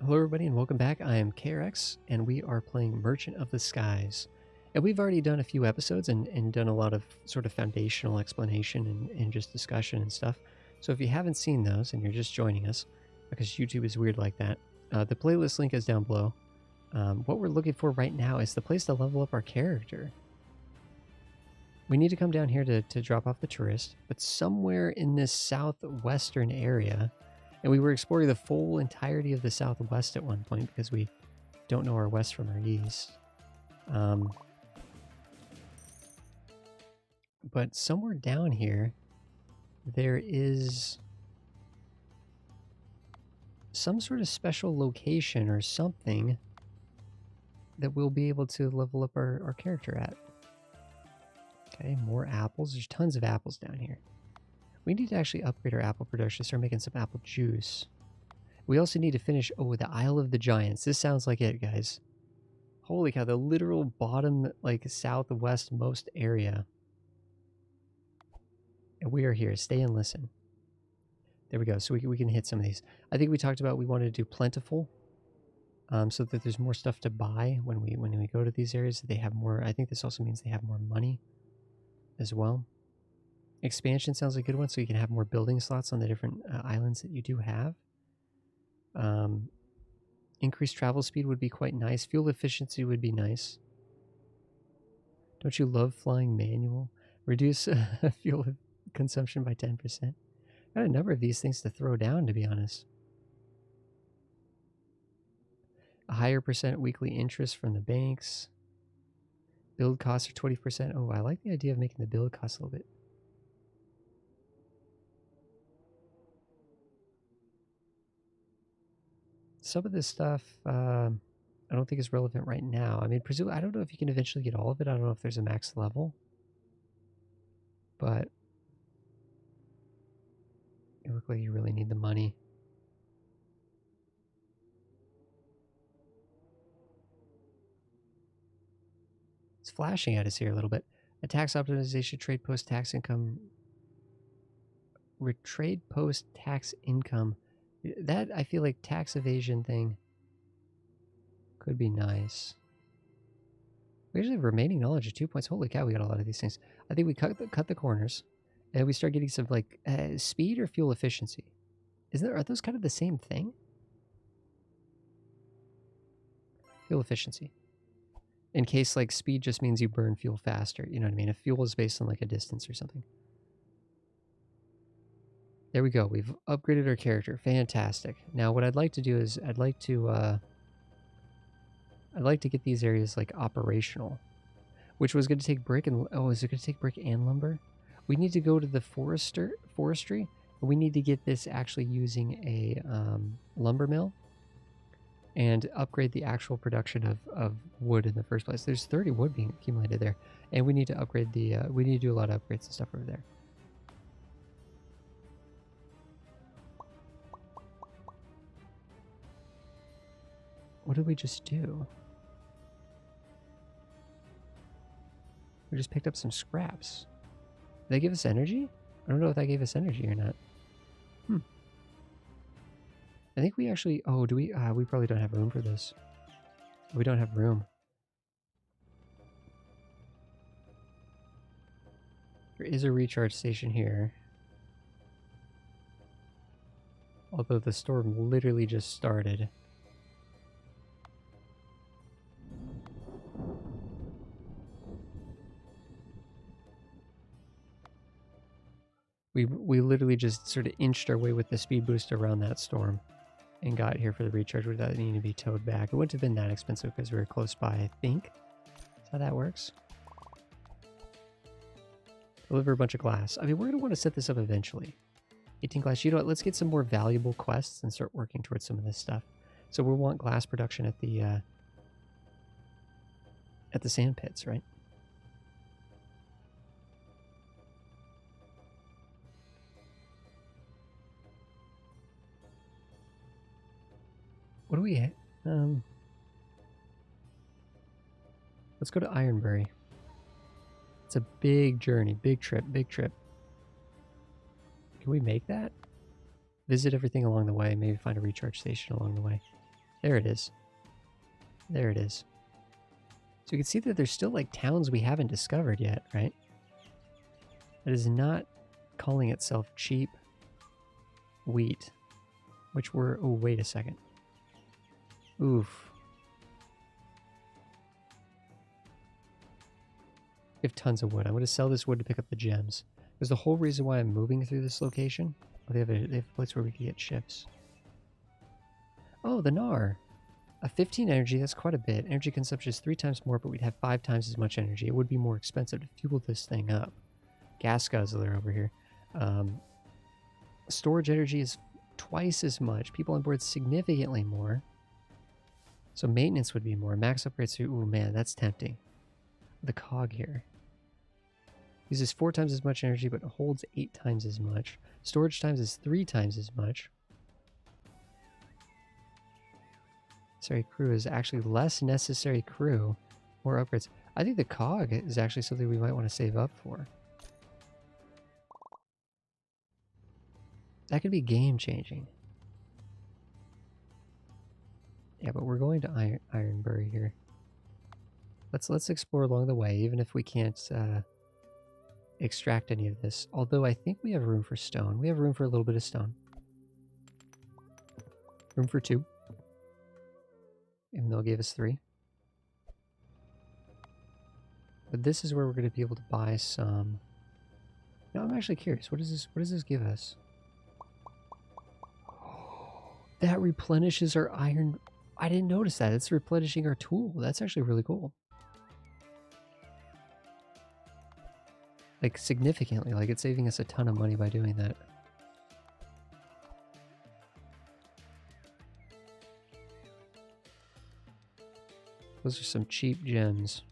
Hello everybody and welcome back. I am KRX and we are playing Merchant of the Skies. And we've already done a few episodes and done a lot of sort of foundational explanation and just discussion and stuff. So if you haven't seen those and you're just joining us, because YouTube is weird like that, the playlist link is down below. What we're looking for right now is the place to level up our character. We need to come down here to drop off the tourist, but somewhere in this southwestern area. And we were exploring the full entirety of the southwest at one point because we don't know our west from our east. But somewhere down here, there is some sort of special location or something that we'll be able to level up our character at. Okay, more apples. There's tons of apples down here. We need to actually upgrade our apple production, start making some apple juice. We also need to finish, the Isle of the Giants. This sounds like it, guys. Holy cow, the literal bottom, like, southwest most area. And we are here. Stay and listen. There we go. So we can hit some of these. I think we talked about we wanted to do plentiful, so that there's more stuff to buy when we go to these areas. They have more. I think this also means they have more money as well. Expansion sounds like a good one, so you can have more building slots on the different islands that you do have. Increased travel speed would be quite nice. Fuel efficiency would be nice. Don't you love flying manual? Reduce fuel consumption by 10%. Got a number of these things to throw down, to be honest. A higher percent weekly interest from the banks. Build costs are 20%. Oh, I like the idea of making the build cost a little bit. Some of this stuff I don't think is relevant right now. I mean, presumably, I don't know if you can eventually get all of it. I don't know if there's a max level. But you look like you really need the money. It's flashing at us here a little bit. A tax optimization, trade post tax income. Trade post tax income. That, I feel like, tax evasion thing could be nice. We actually have remaining knowledge of 2 points. Holy cow, we got a lot of these things. I think we cut the corners, and we start getting some, like, speed or fuel efficiency. Are those kind of the same thing? Fuel efficiency. In case, like, speed just means you burn fuel faster. You know what I mean? If fuel is based on, like, a distance or something. There we go. We've upgraded our character. Fantastic. Now, what I'd like to do is I'd like to get these areas, like, operational, which was going to take brick and... Oh, is it going to take brick and lumber? We need to go to the forestry. We need to get this actually using a lumber mill and upgrade the actual production of wood in the first place. There's 30 wood being accumulated there, and we need to upgrade the... we need to do a lot of upgrades and stuff over there. What did we just do? We just picked up some scraps. Did they give us energy? I don't know if that gave us energy or not. I think we actually... Oh, do we... we probably don't have room for this. We don't have room. There is a recharge station here. Although the storm literally just started. We literally just sort of inched our way with the speed boost around that storm and got here for the recharge without needing to be towed back. It wouldn't have been that expensive because we were close by, I think. That's how that works. Deliver a bunch of glass. I mean, we're going to want to set this up eventually. 18 glass. You know what? Let's get some more valuable quests and start working towards some of this stuff. So we'll want glass production at the sand pits, right? What do we hit? Let's go to Ironbury. It's a big journey, big trip, big trip. Can we make that? Visit everything along the way. Maybe find a recharge station along the way. There it is. There it is. So you can see that there's still like towns we haven't discovered yet, right? It is not calling itself cheap wheat, which we're... Oh, wait a second. Oof. We have tons of wood. I'm going to sell this wood to pick up the gems. Because the whole reason why I'm moving through this location... Oh, they have a place where we can get ships. Oh, the Nar. A 15 energy, that's quite a bit. Energy consumption is 3 times more, but we'd have 5 times as much energy. It would be more expensive to fuel this thing up. Gas guzzler over here. Storage energy is twice as much. People on board significantly more. So maintenance would be more. Max upgrades to... Ooh, man, that's tempting. The cog here. Uses 4 times as much energy, but holds 8 times as much. Storage times is 3 times as much. Necessary crew is actually less necessary crew. More upgrades. I think the cog is actually something we might want to save up for. That could be game changing. Yeah, but we're going to Ironbury here. Let's explore along the way, even if we can't extract any of this. Although I think we have room for stone. We have room for a little bit of stone. Room for 2. Even though it gave us 3. But this is where we're going to be able to buy some... Now I'm actually curious. What does this give us? That replenishes our iron... I didn't notice that. It's replenishing our tool. That's actually really cool. Like, significantly. Like, it's saving us a ton of money by doing that. Those are some cheap gems.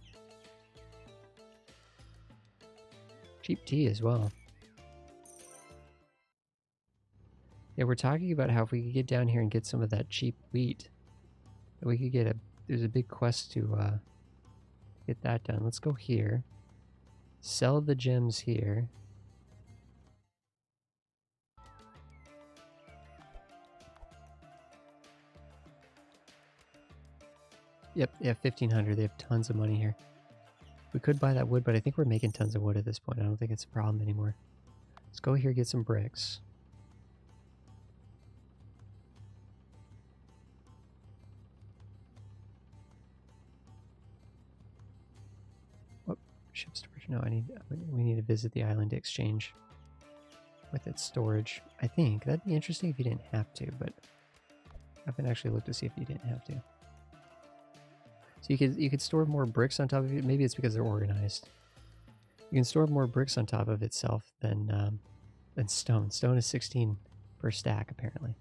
Cheap tea as well. Yeah, we're talking about how if we could get down here and get some of that cheap wheat, that we could get a... There's a big quest to get that done. Let's go here. Sell the gems here. Yep, yeah, 1,500. They have tons of money here. We could buy that wood, but I think we're making tons of wood at this point. I don't think it's a problem anymore. Let's go here and get some bricks. Whoop, ship storage. No, we need to visit the island to exchange with its storage. I think that'd be interesting if you didn't have to, but I haven't actually looked to see if you didn't have to. So you could store more bricks on top of it. Maybe it's because they're organized. You can store more bricks on top of itself than stone. Stone is 16 per stack apparently.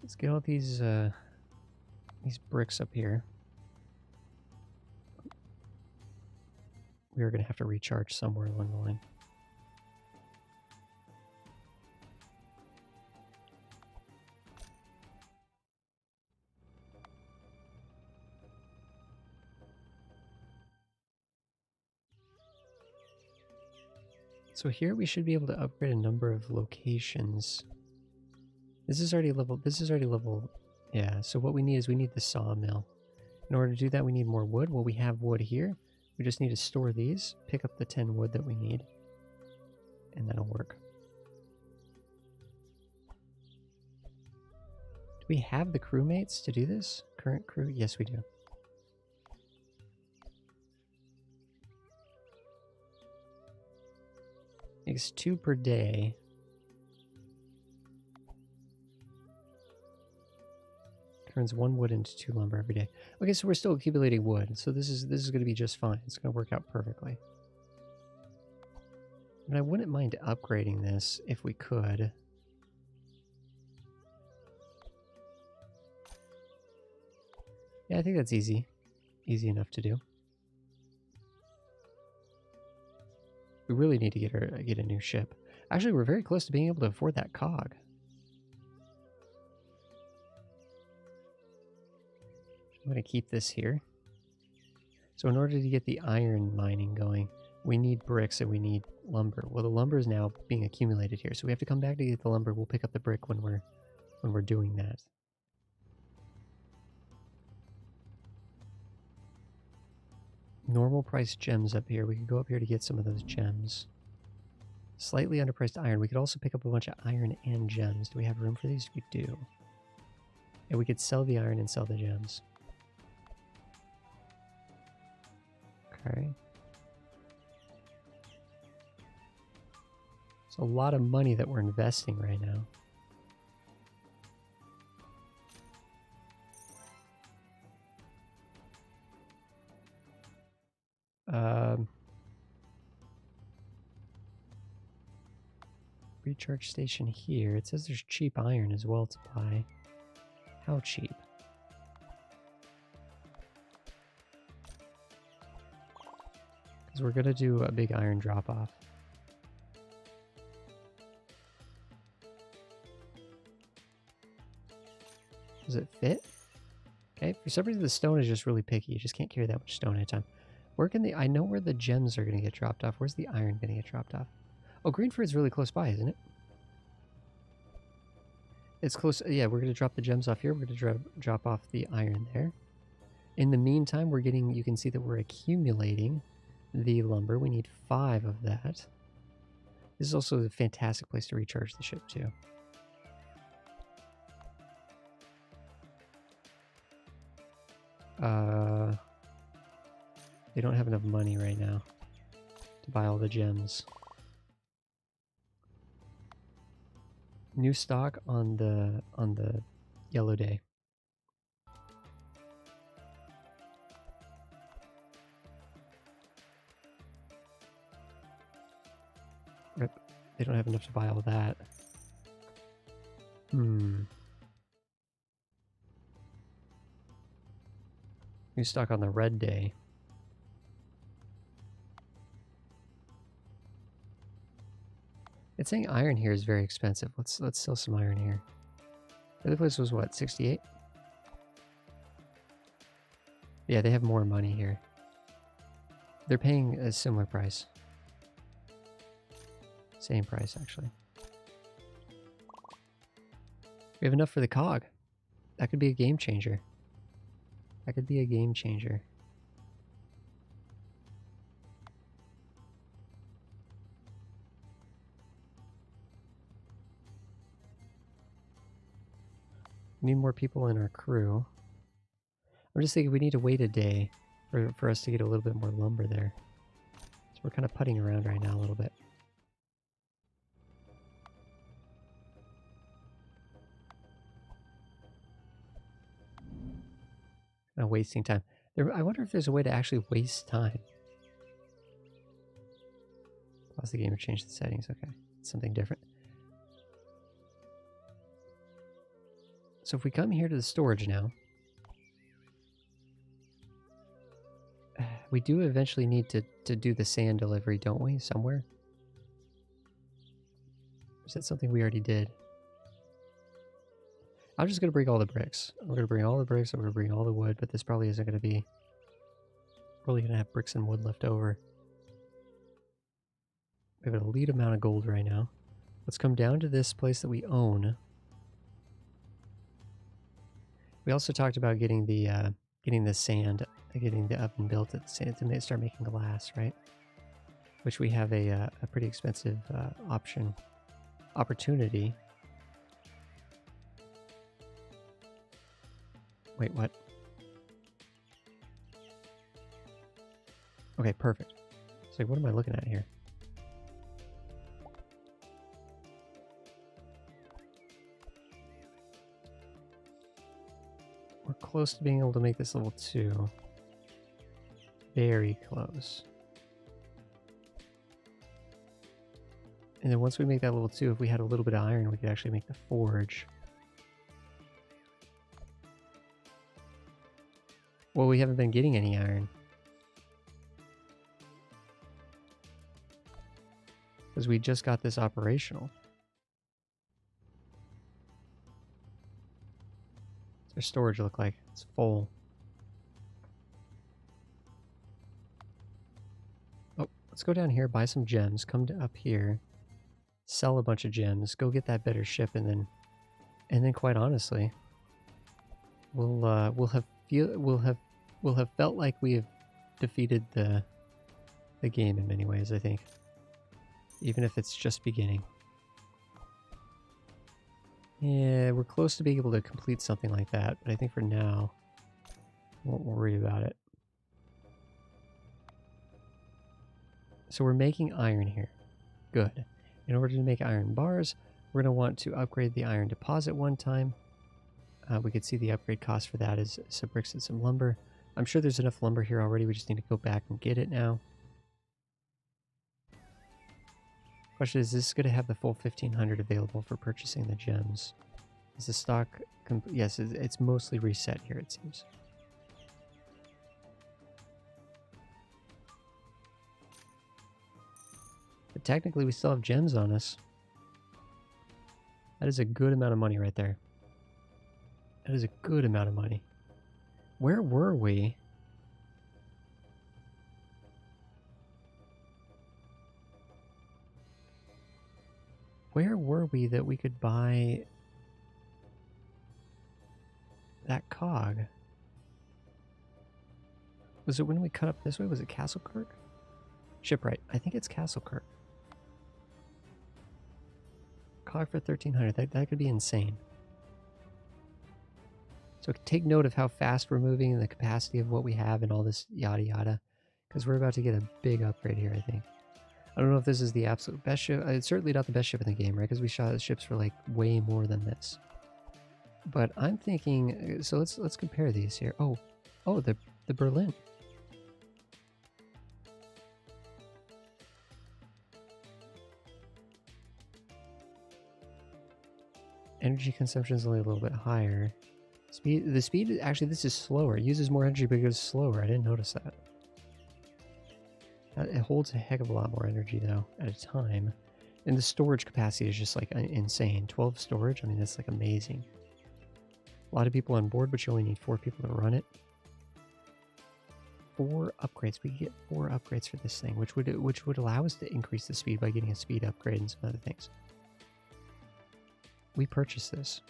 Let's get all these bricks up here. We are going to have to recharge somewhere along the line. So here we should be able to upgrade a number of locations. This is already level, yeah, so what we need is we need the sawmill. In order to do that, we need more wood. Well, we have wood here. We just need to store these, pick up the 10 wood that we need, and that'll work. Do we have the crewmates to do this? Current crew? Yes, we do. Makes 2 per day. Turns 1 wood into 2 lumber every day. Okay, so we're still accumulating wood, so this is going to be just fine. It's going to work out perfectly. And I wouldn't mind upgrading this if we could. Yeah, I think that's easy. Easy enough to do. We really need to get a new ship. Actually, we're very close to being able to afford that cog. I'm going to keep this here. So in order to get the iron mining going, we need bricks and we need lumber. Well, the lumber is now being accumulated here, so we have to come back to get the lumber. We'll pick up the brick when we're doing that. Normal price gems up here. We could go up here to get some of those gems. Slightly underpriced iron. We could also pick up a bunch of iron and gems. Do we have room for these? We do. And we could sell the iron and sell the gems. Okay. It's a lot of money that we're investing right now. Recharge station here. It says there's cheap iron as well to buy. How cheap? Because we're going to do a big iron drop-off. Does it fit? Okay, for some reason the stone is just really picky. You just can't carry that much stone at a time. Where can the... I know where the gems are going to get dropped off. Where's the iron going to get dropped off? Oh, Greenford's really close by, isn't it? It's close. Yeah, we're going to drop the gems off here. We're going to drop off the iron there. In the meantime, we're getting... You can see that we're accumulating the lumber. We need 5 of that. This is also a fantastic place to recharge the ship, too. They don't have enough money right now to buy all the gems. New stock on the yellow day. Rip. They don't have enough to buy all that. New stock on the red day. It's saying iron here is very expensive. Let's sell some iron here. The other place was what, 68? Yeah, they have more money here. They're paying a similar price. Same price, actually. We have enough for the cog. That could be a game changer. That could be a game changer. We need more people in our crew. I'm just thinking we need to wait a day for us to get a little bit more lumber there. So we're kind of putting around right now a little bit. Not wasting time. I wonder if there's a way to actually waste time. Pause the game or change the settings. Okay, it's something different. So if we come here to the storage now, we do eventually need to do the sand delivery, don't we? Somewhere? Is that something we already did? I'm just going to bring all the bricks. I'm going to bring all the bricks, I'm going to bring all the wood, but this probably isn't going to be... Probably going to have bricks and wood left over. We have an elite amount of gold right now. Let's come down to this place that we own. We also talked about getting the sand, getting the oven built at the sand to start making glass, right? Which we have a pretty expensive opportunity. Wait, what? Okay, perfect. It's like, what am I looking at here? We're close to being able to make this level 2. Very close. And then once we make that level 2, if we had a little bit of iron, we could actually make the forge. Well, we haven't been getting any iron. Because we just got this operational. What's our storage look like? It's full. Oh, let's go down here, buy some gems, come up here, sell a bunch of gems, go get that better ship, and then quite honestly, we'll have felt like we have defeated the game in many ways, I think. Even if it's just beginning. Yeah, we're close to being able to complete something like that, but I think for now, won't worry about it. So we're making iron here. Good. In order to make iron bars, we're going to want to upgrade the iron deposit one time. We could see the upgrade cost for that is some bricks and some lumber. I'm sure there's enough lumber here already. We just need to go back and get it now. Question is this going to have the full 1500 available for purchasing the gems? Is the stock... yes, it's mostly reset here, it seems. But technically, we still have gems on us. That is a good amount of money right there. That is a good amount of money. Where were we? Where were we that we could buy that cog? Was it when we cut up this way? Was it Castle Kirk? Shipwright. I think it's Castle Kirk. Cog for 1300. That could be insane. So take note of how fast we're moving and the capacity of what we have and all this yada yada. Because we're about to get a big upgrade here, I think. I don't know if this is the absolute best ship. It's certainly not the best ship in the game, right? Because we shot ships for like way more than this. But I'm thinking, so let's compare these here. Oh, the Berlin. Energy consumption is only a little bit higher. The speed, actually, this is slower. It uses more energy, but it goes slower. I didn't notice that. It holds a heck of a lot more energy, though, at a time. And the storage capacity is just, like, insane. 12 storage, I mean, that's, like, amazing. A lot of people on board, but you only need 4 people to run it. 4 upgrades. We get 4 upgrades for this thing, which would allow us to increase the speed by getting a speed upgrade and some other things. We purchased this.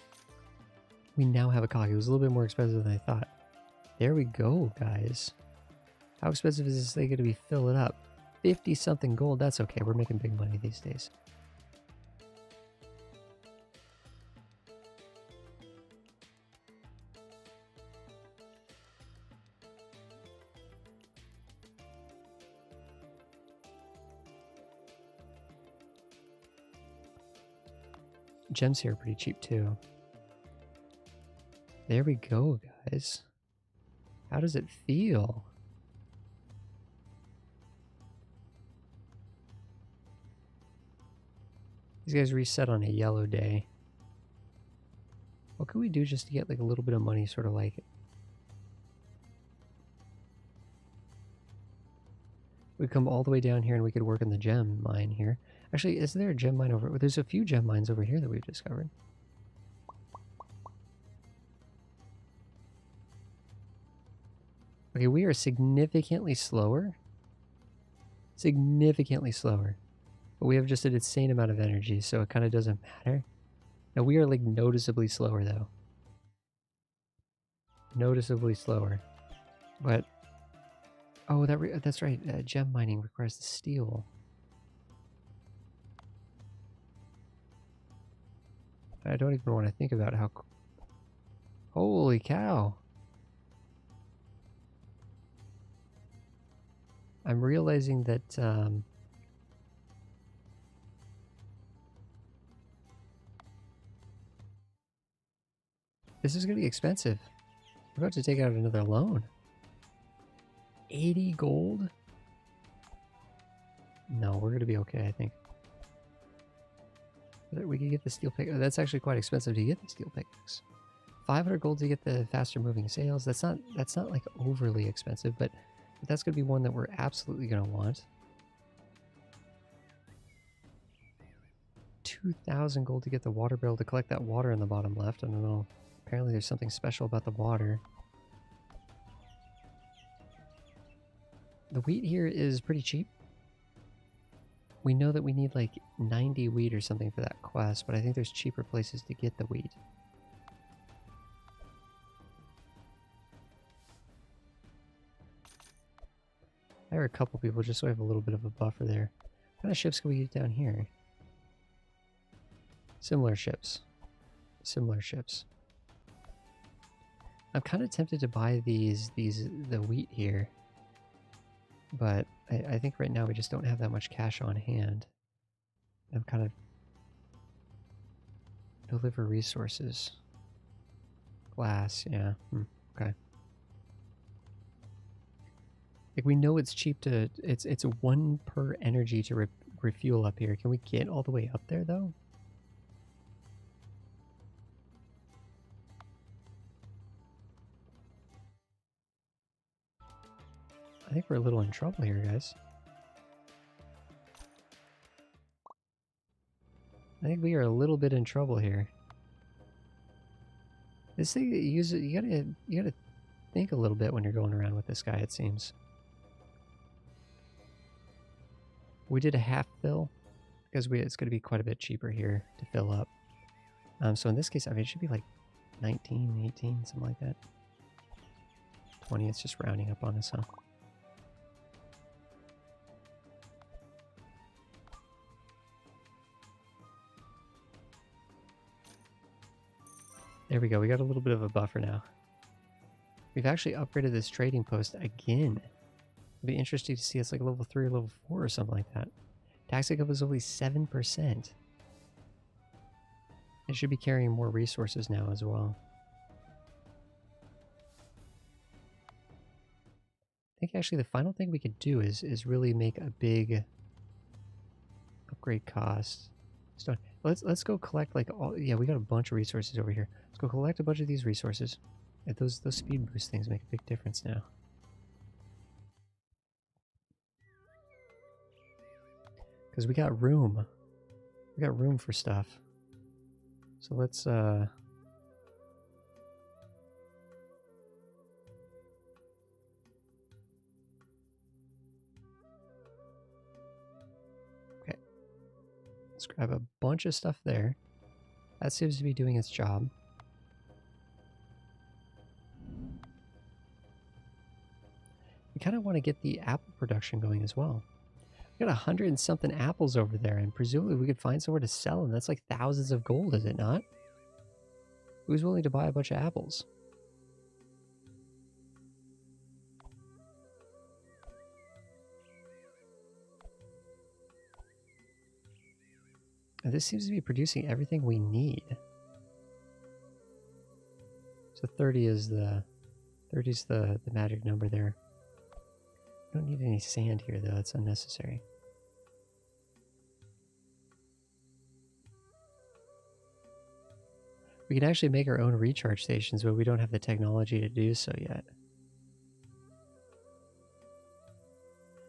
We now have a cog. It was a little bit more expensive than I thought. There we go, guys. How expensive is this thing going to be filling up? 50 something gold. That's okay. We're making big money these days. Gems here are pretty cheap too. There we go, guys. How does it feel? These guys reset on a yellow day. What can we do just to get like a little bit of money, sort of like... We come all the way down here and we could work in the gem mine here. Actually, is there a gem mine over... There's a few gem mines over here that we've discovered. Okay, we are significantly slower. Significantly slower. But we have just an insane amount of energy, so it kind of doesn't matter. Now, we are like noticeably slower, though. Noticeably slower. But... Oh, that's right. Gem mining requires the steel. I don't even want to think about how... Holy cow! I'm realizing that... this is going to be expensive. We're about to take out another loan. 80 gold? No, we're going to be okay, I think. We can get the steel pick. That's actually quite expensive to get the steel pickaxe. 500 gold to get the faster moving sails. That's not like overly expensive, but that's going to be one that we're absolutely going to want. 2,000 gold to get the water barrel to collect that water in the bottom left. I don't know. Apparently there's something special about the water. The wheat here is pretty cheap. We know that we need like 90 wheat or something for that quest, but I think there's cheaper places to get the wheat. Hire a couple people just so I have a little bit of a buffer there. What kind of ships can we get down here? Similar ships. Similar ships. I'm kind of tempted to buy the wheat here. But I think right now we just don't have that much cash on hand. I'm kind of... Deliver resources. Glass, yeah. Okay. Like, we know it's cheap to... It's 1 per energy to refuel up here. Can we get all the way up there, though? I think we're a little in trouble here, guys. I think we are a little bit in trouble here. This thing, you gotta think a little bit when you're going around with this guy, it seems. We did a half fill because it's going to be quite a bit cheaper here to fill up. So in this case, I mean, it should be like 19, 18, something like that. 20, it's just rounding up on us, huh? There we go, we got a little bit of a buffer now. We've actually upgraded this trading post again. It'd be interesting to see it's like level 3 or level 4 or something like that. Tax income is only 7%. It should be carrying more resources now as well. I think actually the final thing we could do is really make a big upgrade cost. Stone. Let's go collect like all. Yeah, we got a bunch of resources over here. Let's go collect a bunch of these resources. Yeah, those speed boost things make a big difference now. Because we got room. We got room for stuff. So let's Okay. Let's grab a bunch of stuff there. That seems to be doing its job. We kind of want to get the apple production going as well. We got 100 and something apples over there, and presumably we could find somewhere to sell them. That's like thousands of gold, is it not? Who's willing to buy a bunch of apples? And this seems to be producing everything we need. So 30 is the magic number there. We don't need any sand here though, it's unnecessary. We can actually make our own recharge stations, but we don't have the technology to do so yet.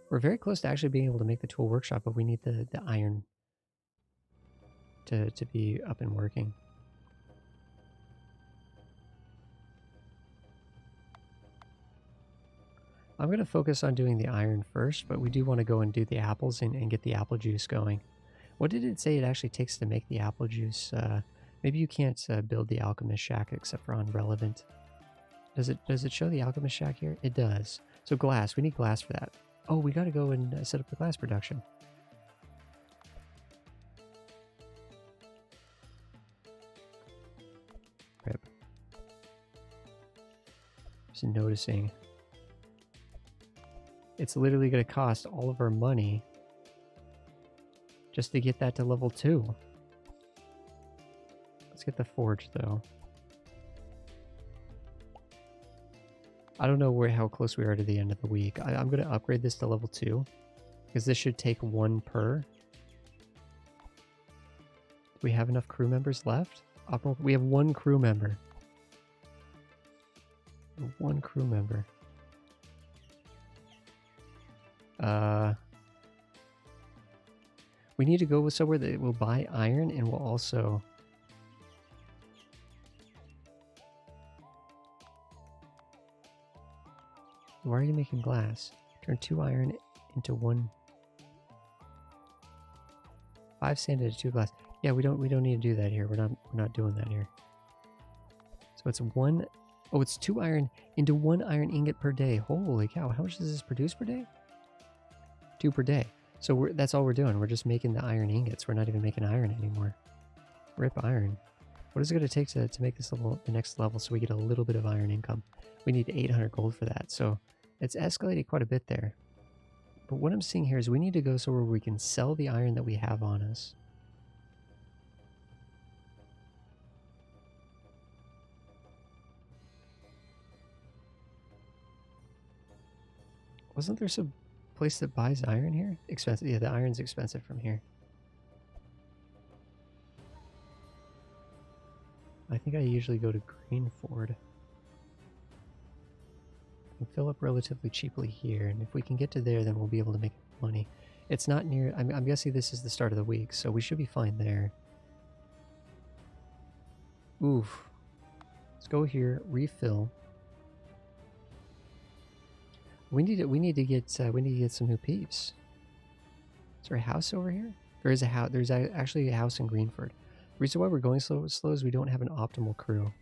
We're very close to actually being able to make the tool workshop, but we need the iron to be up and working. I'm going to focus on doing the iron first, but we do want to go and do the apples and get the apple juice going. What did it say it actually takes to make the apple juice? Maybe you can't build the alchemist shack except for on relevant. Does it show the alchemist shack here? It does. So glass, we need glass for that. Oh, we got to go and set up the glass production. Rip. Just noticing. It's literally going to cost all of our money just to get that to level 2. Let's get the forge though. I don't know how close we are to the end of the week. I'm going to upgrade this to level 2 because this should take 1 per. Do we have enough crew members left? We have 1 crew member. 1 crew member. We need to go with somewhere that will buy iron and will also... Why are you making glass? Turn 2 iron into 1. 5 sand into 2 glass. Yeah, we don't need to do that here. We're not doing that here. So it's 1. Oh, it's 2 iron into 1 iron ingot per day. Holy cow! How much does this produce per day? 2 per day. So that's all we're doing. We're just making the iron ingots. We're not even making iron anymore. Rip iron. What is it going to take to make this level, the next level, so we get a little bit of iron income? We need 800 gold for that. So it's escalated quite a bit there. But what I'm seeing here is we need to go somewhere where we can sell the iron that we have on us. Wasn't there some place that buys iron here? Expensive. Yeah, the iron's expensive from here. I think I usually go to Greenford. I can fill up relatively cheaply here, and if we can get to there, then we'll be able to make money. It's not near... I'm guessing this is the start of the week, so we should be fine there. Oof. Let's go here, refill. We need to get some new peeps. Is there a house over here? There is a house. There's actually a house in Greenford. The reason why we're going slow is we don't have an optimal crew.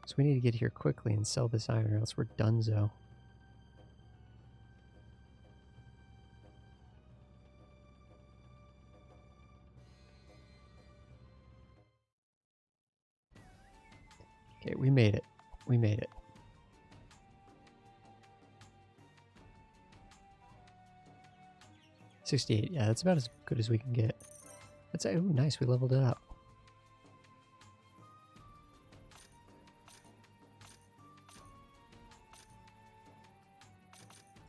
So we need to get here quickly and sell this iron, or else we're donezo. Okay, we made it. We made it. $68. Yeah, that's about as good as we can get. That's ooh, nice. We leveled it up.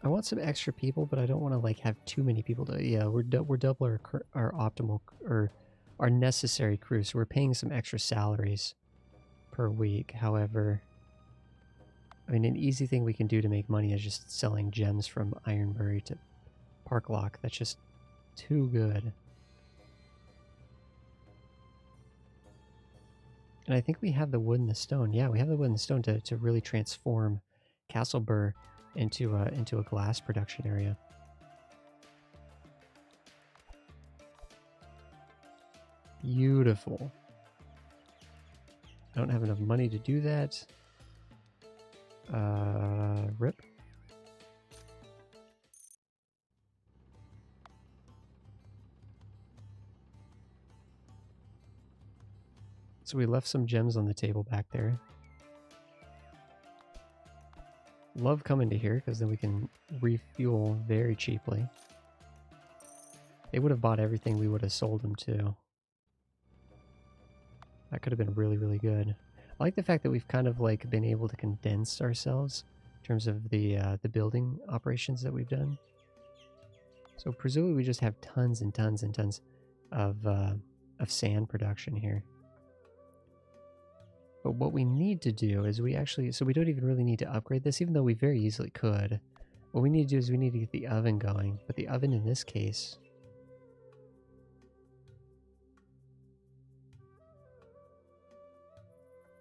I want some extra people, but I don't want to like have too many people to. Yeah, we're double our optimal or our necessary crew, so we're paying some extra salaries per week. However, I mean, an easy thing we can do to make money is just selling gems from Ironbury to Parklock. That's just too good. And I think we have the wood and the stone. Yeah, we have the wood and the stone to really transform Castleburr into a glass production area. Beautiful. I don't have enough money to do that. Rip. So we left some gems on the table back there. Love coming to here because then we can refuel very cheaply. They would have bought everything we would have sold them to. That could have been really, really good. I like the fact that we've kind of like been able to condense ourselves in terms of the building operations that we've done. So presumably we just have tons and tons and tons of sand production here. But what we need to do is we don't even really need to upgrade this, even though we very easily could. What we need to do is we need to get the oven going. But the oven in this case...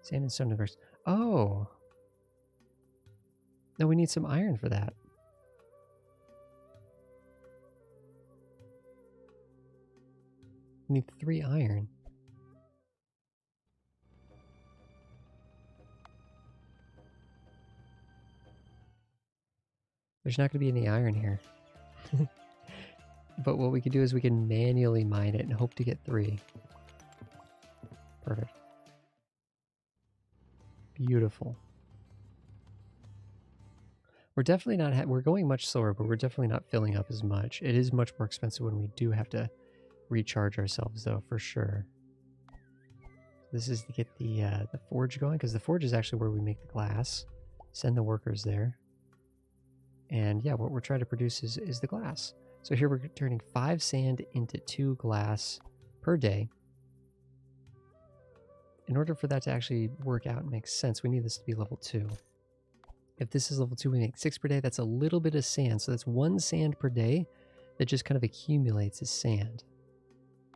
Sand and stone diverse. Oh! No, we need some iron for that. We need 3 iron. There's not going to be any iron here. But what we can do is we can manually mine it and hope to get 3. Perfect. Beautiful. We're definitely not... we're going much slower, but we're definitely not filling up as much. It is much more expensive when we do have to recharge ourselves, though, for sure. This is to get the forge going, because the forge is actually where we make the glass. Send the workers there. And yeah, what we're trying to produce is the glass. So here we're turning 5 sand into 2 glass per day. In order for that to actually work out and make sense, we need this to be level 2. If this is level 2, we make 6 per day. That's a little bit of sand. So that's 1 sand per day that just kind of accumulates as sand.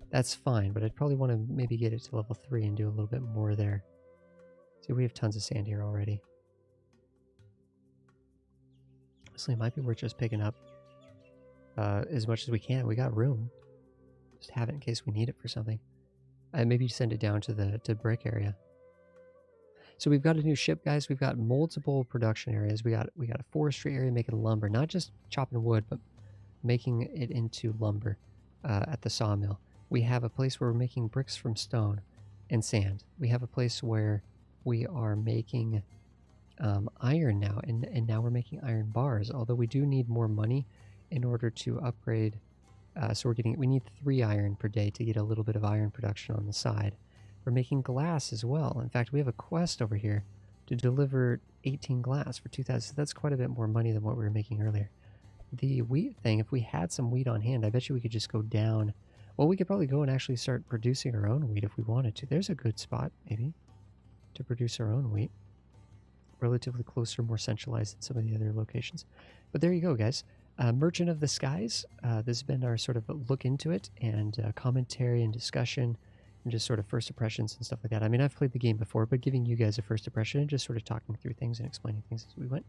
That's fine, but I'd probably want to maybe get it to level 3 and do a little bit more there. See, we have tons of sand here already. Honestly, it might be worth just picking up as much as we can. We got room. Just have it in case we need it for something. And maybe send it down to the brick area. So we've got a new ship, guys. We've got multiple production areas. We got a forestry area making lumber, not just chopping wood, but making it into lumber at the sawmill. We have a place where we're making bricks from stone and sand. We have a place where we are making iron now, and now we're making iron bars, although we do need more money in order to upgrade. So we need 3 iron per day to get a little bit of iron production on the side. We're making glass as well. In fact, we have a quest over here to deliver 18 glass for 2,000. So that's quite a bit more money than what we were making earlier. The wheat thing, if we had some wheat on hand, I bet you we could just go down. Well, we could probably go and actually start producing our own wheat if we wanted to. There's a good spot, maybe, to produce our own wheat. Relatively closer, more centralized than some of the other locations. But there you go, guys. Merchant of the Skies. This has been our sort of look into it and commentary and discussion and just sort of first impressions and stuff like that. I mean, I've played the game before, but giving you guys a first impression and just sort of talking through things and explaining things as we went.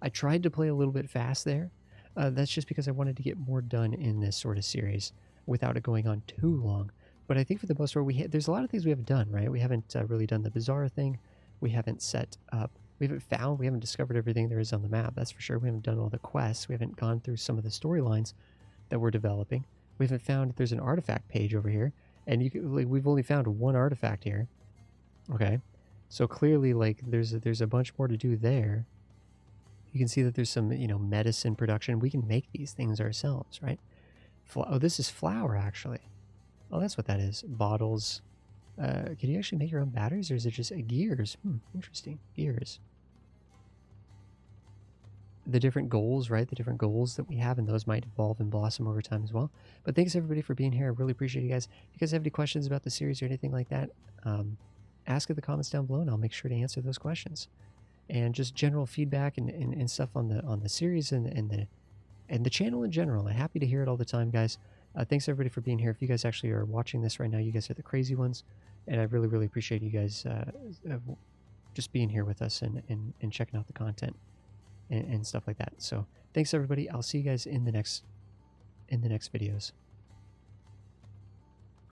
I tried to play a little bit fast there. That's just because I wanted to get more done in this sort of series without it going on too long. But I think for the most part, there's a lot of things we haven't done, right? We haven't really done the bazaar thing. We haven't set up. We haven't discovered everything there is on the map, that's for sure. We haven't done all the quests. We haven't gone through some of the storylines that we're developing. We haven't found, there's an artifact page over here, and we've only found one artifact here. Okay, so clearly, like, there's a bunch more to do there. You can see that there's some, medicine production. We can make these things ourselves, right? Oh, this is flour, actually. Oh, that's what that is. Bottles. Can you actually make your own batteries, or is it just gears? Interesting. Gears. The different goals, right? The different goals that we have, and those might evolve and blossom over time as well. But thanks everybody for being here. I really appreciate you guys. If you guys have any questions about the series or anything like that, ask in the comments down below, and I'll make sure to answer those questions. And just general feedback and stuff on the series and the channel in general. I'm happy to hear it all the time, guys. Thanks everybody for being here. If you guys actually are watching this right now, you guys are the crazy ones, and I really, really appreciate you guys just being here with us and checking out the content and stuff like that. So thanks everybody. I'll see you guys in the next videos.